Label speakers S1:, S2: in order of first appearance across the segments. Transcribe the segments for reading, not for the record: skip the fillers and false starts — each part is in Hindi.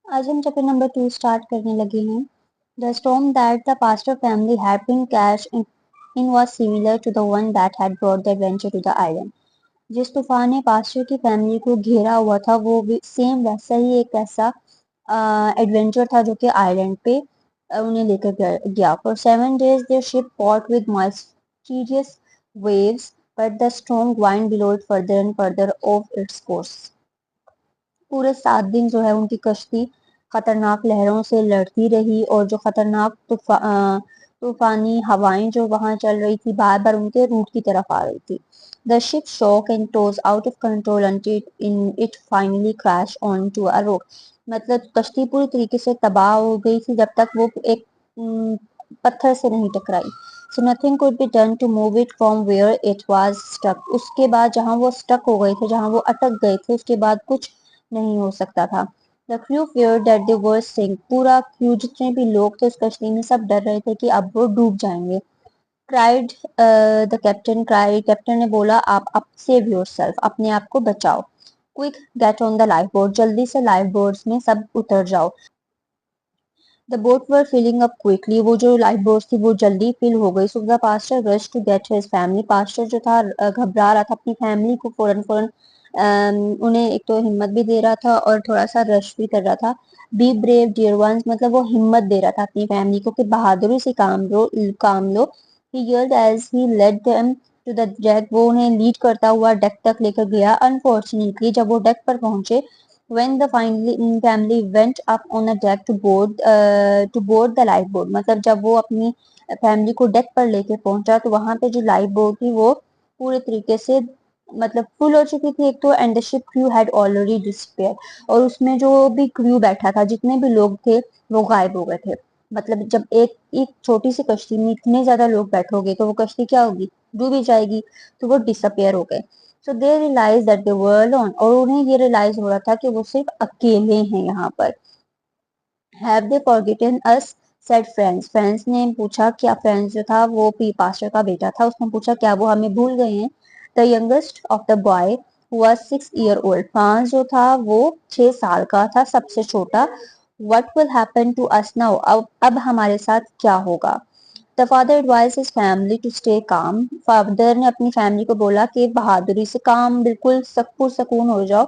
S1: आज हम चैप्टर नंबर 2 स्टार्ट करने लगे हैं। The storm that the Pastor family had been cast in was similar to the one that had brought the adventure to the island. जिस तूफान ने पास्टर की फैमिली को घेरा हुआ था वो भी सेम वैसा ही एक ऐसा एडवेंचर था जो कि आइलैंड पे उन्हें लेकर गया। For 7 days their ship fought with mysterious waves, but the storm whined below it further and further off its course. पूरे 7 दिन जो है उनकी कश्ती खतरनाक लहरों से लड़ती रही और जो खतरनाक तूफानी हवाएं जो वहां चल रही थी बार बार उनके रूट की तरफ आ रही थी। The ship shook and tossed out of control until it finally crashed onto a rock. मतलब कश्ती पूरी तरीके से तबाह हो गई थी जब तक वो एक पत्थर से नहीं टकराई। So nothing could be done to move it from where it was stuck. उसके बाद जहां वो स्टक हो गए थे, जहां वो अटक गए थे, उसके बाद कुछ नहीं हो सकता था। The crew feared that they were sink. पूरा क्रू जितने भी लोग थे उस कश्ती में सब डर रहे थे कि अब वो डूब जाएंगे। Cried the captain cried captain ने बोला आप अप सेव योर सेल्फ, अपने आप को बचाओ। Quick get on the life boat, जल्दी से लाइफ बोट्स में सब उतर जाओ। The boat were filling up quickly, वो जो लाइफ बोट थी वो जल्दी फिल हो गई। So the pastor rush to get his family, pastor जो था घबरा रहा था अपनी फैमिली को फौरन फौरन उन्हें एक तो हिम्मत भी दे रहा था और थोड़ा सा रश भी कर रहा था। बी ब्रेव डियर वंस, मतलब वो हिम्मत दे रहा था अपनी फैमिली को कि बहादुरी से काम लो। ही yelled as he led them to the deck, वो उन्हें लीड करता हुआ डेक तक लेकर गया। अनफॉर्चुनेटली जब वो डेक पर पहुंचे, when the family went up on a deck to board the lifeboat, मतलब जब वो अपनी फैमिली को डेक पर लेके पहुंचा तो वहां पे जो लाइफ बोट थी वो पूरे तरीके से मतलब फुल हो चुकी थी एक तो, and the ship crew had already disappear, और उसमें जो भी क्रू बैठा था जितने भी लोग थे वो गायब हो गए थे। मतलब जब एक एक छोटी सी कश्ती में इतने ज्यादा लोग बैठोगे तो वो कश्ती क्या होगी, डूब ही जाएगी। तो वो डिसअपियर हो गए। So they realize that they were alone, और उन्हें ये रियलाइज हो रहा था कि वो सिर्फ अकेले हैं यहाँ पर। Have they forgotten us, said friends, friends ने पूछा, क्या फ्रेंड्स जो था वो पी पास्टर का बेटा था, उसने पूछा क्या वो हमें भूल गए हैं। The youngest of the boy was 6 year old, France जो था वो 6 साल का था, सबसे छोटा। What will happen to us now, अब हमारे साथ क्या होगा। The father advise his family to stay calm, father ने अपनी फैमिली को बोला कि बहादुरी से काम, बिल्कुल पुरसकून हो जाओ।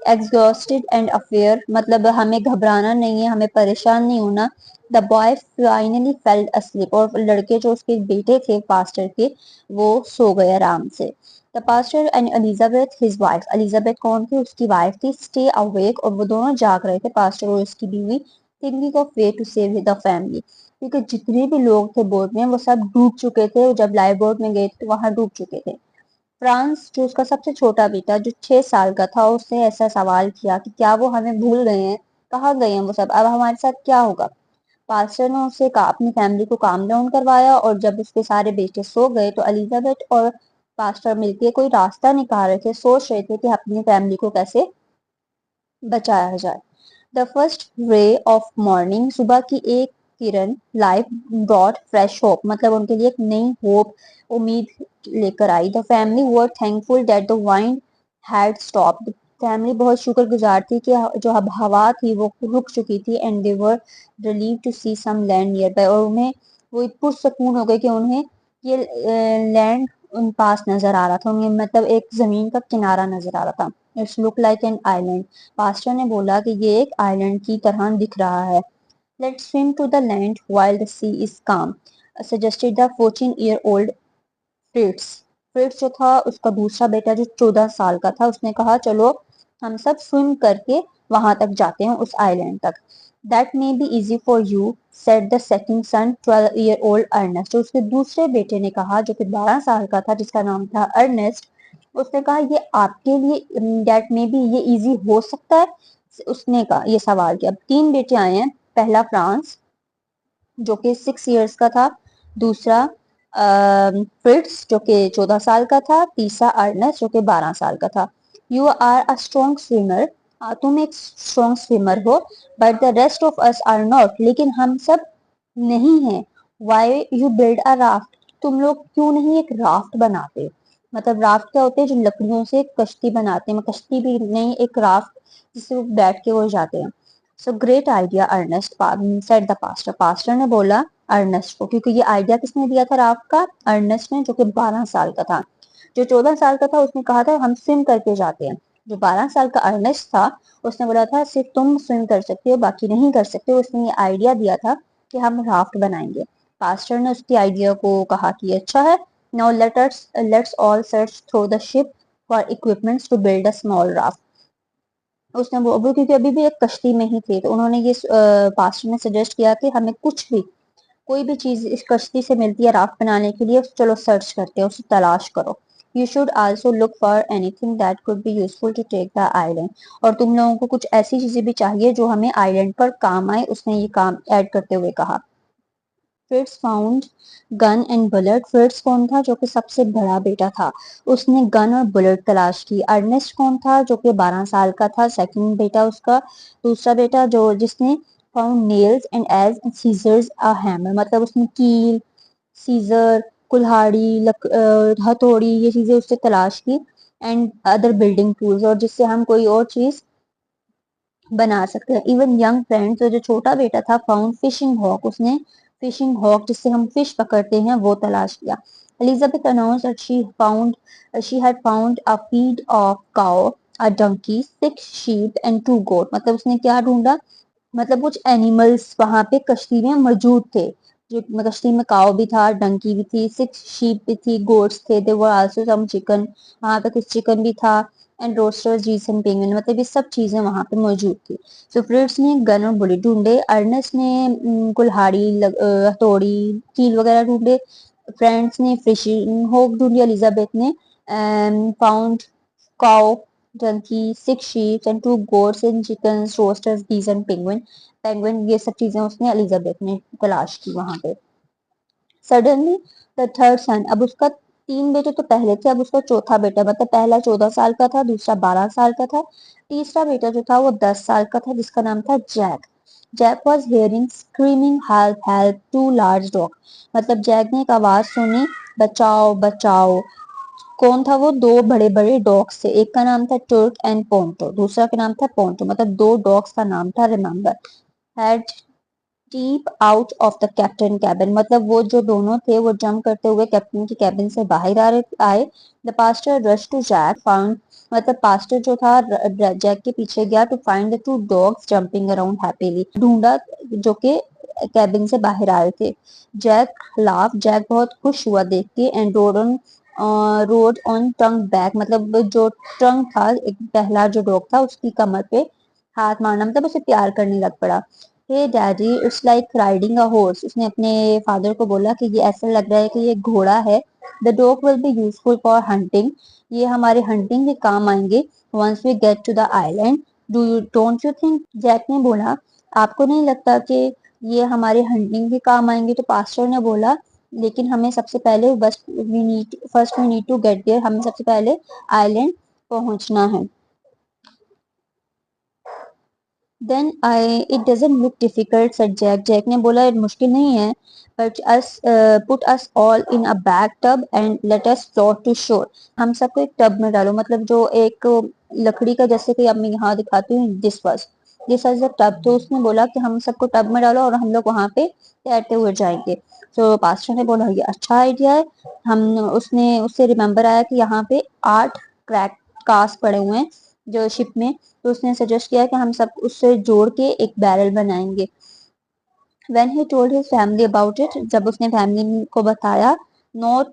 S1: एग्जॉस्टेड एंड अफेयर, मतलब हमें घबराना नहीं है, हमें परेशान नहीं होना। The boy finally felt asleep, और लड़के जो उसके बेटे थे पास्टर के वो सो गए आराम से। The pastor and Elizabeth his wife, Elizabeth कौन थी, उसकी वाइफ थी, स्टे अवेक, और वो दोनों जाग रहे थे, पास्टर और उसकी बीवी, thinking of way to save the family, क्योंकि जितने भी लोग थे बोट में वो सब डूब चुके थे, जब लाइफ बोट में गए थे तो वहां डूब चुके थे। फ्रांस जो उसका सबसे छोटा बेटा जो 6 साल का था, उसने ऐसा सवाल किया कि क्या वो हमें भूल गए हैं, कहाँ गए हैं वो सब, अब हमारे साथ क्या होगा। पास्टर ने उसे अपनी फैमिली को काम डाउन करवाया, और जब उसके सारे बेटे सो गए तो एलिजाबेथ और पास्टर मिलके कोई रास्ता निकाल रहे थे, सोच रहे थे कि अपनी फैमिली को कैसे बचाया जाए। The first ray of morning, सुबह की एक किरण, लाइफ ब्रॉट फ्रेश होप, मतलब उनके लिए एक नई होप, उम्मीद लेकर आई। The family were thankful that the wind had stopped, family बहुत शुक्रगुजार थी कि जो अब हवा थी वो रुक चुकी थी। And they were relieve to see some land nearby, और उन्हें वो पुरसकून हो गए कि उन्हें ये लैंड उन पास नजर आ रहा था, उन्हें मतलब एक जमीन का किनारा नजर आ रहा था। It's look like an island, pastor ने बोला कि ये एक आइलैंड की तरह दिख रहा है। Let's swim to the land while the sea is calm, suggested the 14-year-old Fritz, Fritz जो था उसका दूसरा बेटा जो 14 साल का था, उसने कहा चलो हम सब स्विम करके वहां तक जाते हैं, उस आइलैंड तक। That may be easy for you, said the second son 12-year-old Ernest, तो उसके दूसरे बेटे ने कहा जो कि 12 साल का था जिसका नाम था अर्नेस्ट, उसने कहा ये आपके लिए दैट मे बी ये इजी हो सकता है, उसने कहा ये सवाल किया। अब 3 बेटे आए हैं, पहला फ्रांस जो कि 6 years का था, दूसरा फ्रिट्स जो कि 14 साल का था, तीसरा अर्नेस्ट जो कि 12 साल का था। You are a strong swimmer, तुम एक स्ट्रॉन्ग स्विमर हो, but the rest of us are not, लेकिन हम सब नहीं हैं। Why you build a raft, तुम लोग क्यों नहीं एक राफ्ट बनाते। मतलब राफ्ट क्या होते हैं, जो लकड़ियों से कश्ती बनाते हैं, कश्ती भी नहीं, एक राफ्ट जिससे वो बैठ के वो जाते हैं। So great idea Ernest, said the pastor. Pastor ने बोला अर्नेस्ट को, क्योंकि ये आइडिया किसने दिया था राफ्ट का? अर्नेस्ट ने, जो कि 12 साल का था। जो 14 साल का था उसने कहा था हम स्विम करके जाते हैं। जो 12 साल का अर्नेस्ट था उसने बोला था सिर्फ तुम स्विम कर सकते हो, बाकी नहीं कर सकते हो। उसने ये आइडिया दिया था कि हम राफ्ट बनाएंगे। पास्टर ने उसकी आइडिया को कहा कि अच्छा है, now let's all search through the ship for equipments to build a small raft. उसने वो क्योंकि अभी भी एक कश्ती में ही थे, तो उन्होंने ये पास्टर ने सजेस्ट किया कि हमें कुछ भी, कोई भी चीज इस कश्ती से मिलती है राफ्ट बनाने के लिए, चलो सर्च करते हैं, उसे तलाश करो। You should also look for anything that could be useful to take the island. और तुम लोगों को कुछ ऐसी चीजें भी चाहिए जो हमें आइलैंड पर काम आए, उसने ये काम ऐड करते हुए कहा। Fits found gun and bullet. Fits कौन था? जो कि सबसे बड़ा बेटा था, उसने गन और बुलेट तलाश की। अर्नेस्ट कौन था? जो कि 12 साल का था, सेकंड बेटा उसका। दूसरा बेटा जो जिसने found nails and axe scissors a hammer, मतलब उसने कील, सीजर, कुल्हाड़ी, हथौड़ी, ये चीजें उससे तलाश की। एंड अदर बिल्डिंग टूल्स, और जिससे हम कोई और चीज बना सकते हैं। इवन यंग फ्रेंड, तो जो छोटा बेटा था, फाउंड फिशिंग हॉक, उसने फिशिंग हॉक जिससे हम फिश पकड़ते हैं वो तलाश किया। Elizabeth announced that she had found a feed of cow, a donkey, 6 sheep and 2 goat। मतलब उसने क्या ढूंढा? मतलब कुछ एनिमल्स वहां पे कश्ती में मौजूद थे। जो कश्ती में काव भी था, डंकी भी थी, 6 sheep भी थी, गोट्स थे, there were also some chicken, वहां पे कुछ चिकन भी था। And roosters, geese and penguin, मतलब ये सब चीजें वहां पे मौजूद थी। सो फ्रिट्स ने गन और बुलेट ढूंढे, अर्नेस्ट ने कुल्हाड़ी, हथौड़ी, कील वगैरह ढूंढे। फ्रेंड्स ने फिशिंग होक ढूंढी। एलिजाबेथ ने found cow, donkey, 6 sheep and 2 goats and chickens, roosters, geese and penguin, ये सब चीजें उसने एलिजाबेथ ने तलाश की वहां पे। सडनली द थर्ड सन, अब उसका 3 बेटे तो पहले थे, अब उसका चौथा बेटा, मतलब पहला 14 साल का था, दूसरा 12 साल का था, तीसरा बेटा जो था वो 10 साल का था, जिसका नाम था Jack. Jack was hearing screaming help help two large dog, मतलब जैक ने एक आवाज सुनी, बचाओ बचाओ। कौन था वो? 2 बड़े बड़े डॉग्स थे, एक का नाम था टर्क एंड पोंटो, दूसरा का नाम था पोंटो, मतलब 2 डॉग्स का नाम था, remember. Had tip out of the captain cabin, मतलब वो जो दोनों थे वो जंप करते हुए कैप्टन की कैबिन से बाहर आए। The pastor rush to Jack found, मतलब पास्टर जो था जैक के पीछे गया to find the 2 dogs jumping around happily, ढूंढा जो कि कैबिन से बाहर आए थे। जैक लाफ, जैक बहुत खुश हुआ देख के। And road on tongue back, मतलब जो टंग था, एक पहला जो डॉग था उसकी कमर पे हाथ मारना, मतलब उसे प्यार करने लग पड़ा। Hey daddy it's like riding a horse, उसने अपने फादर को बोला कि ये ऐसा लग रहा है कि ये घोड़ा है। The dog will be useful for hunting, ये हमारे हंटिंग के काम आएंगे। Once we get to the island, don't you think? Jack ने बोला आपको नहीं लगता कि ये हमारे हंटिंग के काम आएंगे? तो पास्टर ने बोला लेकिन हमें सबसे पहले बस we need to get there, हमें सबसे पहले आइलैंड पहुंचना है। Then I it doesn't look difficult said Jack, Jack ने बोला मुश्किल नहीं है, but us put us all in a bag tub and let us float to shore, हम सबको एक टब में डालो, मतलब जो एक लकड़ी का, जैसे कि अब मैं यहाँ दिखाती हूँ, दिस वाज द टब। तो उसने बोला कि हम सबको टब में डालो और हम लोग वहां पे तैरते हुए जाएंगे। तो पास्टर ने बोला ये अच्छा आइडिया है। हम उसने उससे रिमेम्बर आया कि यहाँ पे 8 कास्ट पड़े हुए हैं जो शिप में, तो उसने सजेस्ट किया कि हम सब उससे जोड़ के एक बैरल बनाएंगे। When he told his family about it, जब उसने फैमिली को बताया, not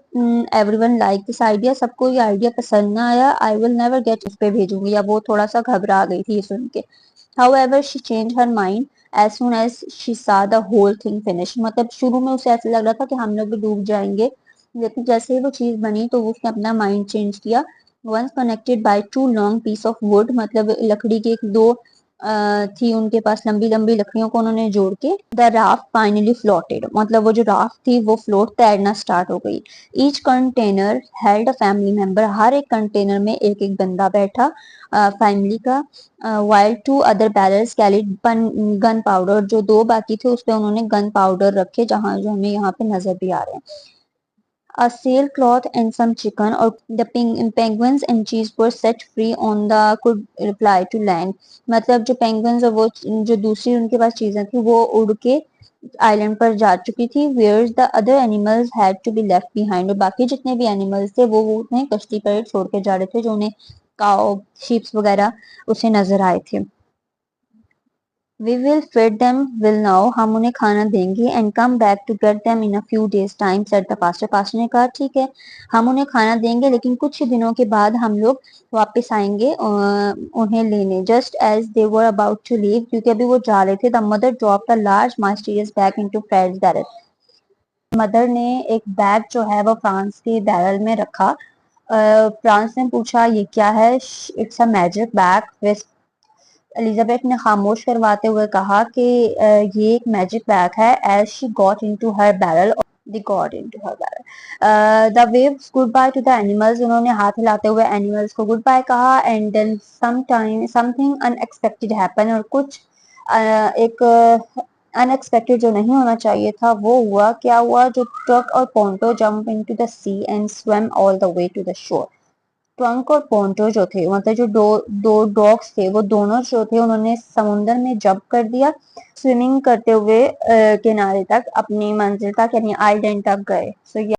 S1: everyone like this idea, सबको ये आइडिया पसंद ना आया। आई विल नेवर गेट, उस पे भेजूंगी, या वो थोड़ा सा घबरा गई थी ये सुन के। However, she changed her mind as soon as she saw the whole thing finish, मतलब शुरू में उसे ऐसा लग रहा था कि हम लोग भी डूब जाएंगे, लेकिन जैसे ही वो चीज बनी तो उसने अपना माइंड चेंज किया। Once connected by 2 long piece of wood, मतलब लकड़ी के एक दो थी उनके पास लंबी लंबी लकड़ियों को उन्होंने जोड़ के, द राफ्ट फाइनली फ्लोटेड, मतलब वो जो राफ्ट थी वो फ्लोट तैरना स्टार्ट हो गई। Each container held a family member, हर एक कंटेनर में एक एक बंदा बैठा फैमिली का। While 2 other barrels carried gun powder, जो 2 बाकी थे उस पे उन्होंने गन पाउडर रखे, जहां जो हमें यहाँ पे नजर भी आ रहे हैं। A sailcloth and some chicken or the penguins and cheese were set free on the could reply to land. मतलब जो penguins और वो जो दूसरी उनके पास चीजें थी वो उड़ के आइलैंड पर जा चुकी थी. Whereas the other animals had to be left behind. और बाकी जितने भी एनिमल्स थे वो उन्हें कश्ती पर छोड़ के जा रहे थे जो उन्हें काओ शीप्स वगैरह उसे नजर आए थे. We will feed them will now. हम उन्हें खाना देंगे and come back to get them in a few days time said the pastor. pastor ने कहा ठीक है हम उन्हें खाना देंगे लेकिन कुछ ही दिनों के बाद हम लोग वापस आएंगे उन्हें लेने. Just as they were about to leave क्योंकि अभी वो जा रहे थे the mother dropped a large mysterious bag into Fred's barrel. Mother ने एक बैग जो है वो फ्रांस के बैरल में रखा. फ्रांस ने पूछा ये क्या है. It's a magic bag. Elizabeth ने खामोश करवाते हुए कहा कि ये एक मैजिक बैग है. As she got into her barrel they got into her barrel. The waves goodbye to the animals. उन्होंने हाथ हिलाते हुए एनिमल्स को गुड बाय कहा. And then something unexpected happen. और कुछ एक अनएक्सपेक्टेड जो नहीं होना चाहिए था वो हुआ. क्या हुआ. जो ट्रक और Ponto jump into the sea and swim all the way to the shore. Turk और पोंटो जो थे मतलब जो दो डॉग्स थे वो दोनों जो थे उन्होंने समुद्र में जंप कर दिया. स्विमिंग करते हुए किनारे तक अपनी मंजिल तक यानी आइलैंड तक गए. सो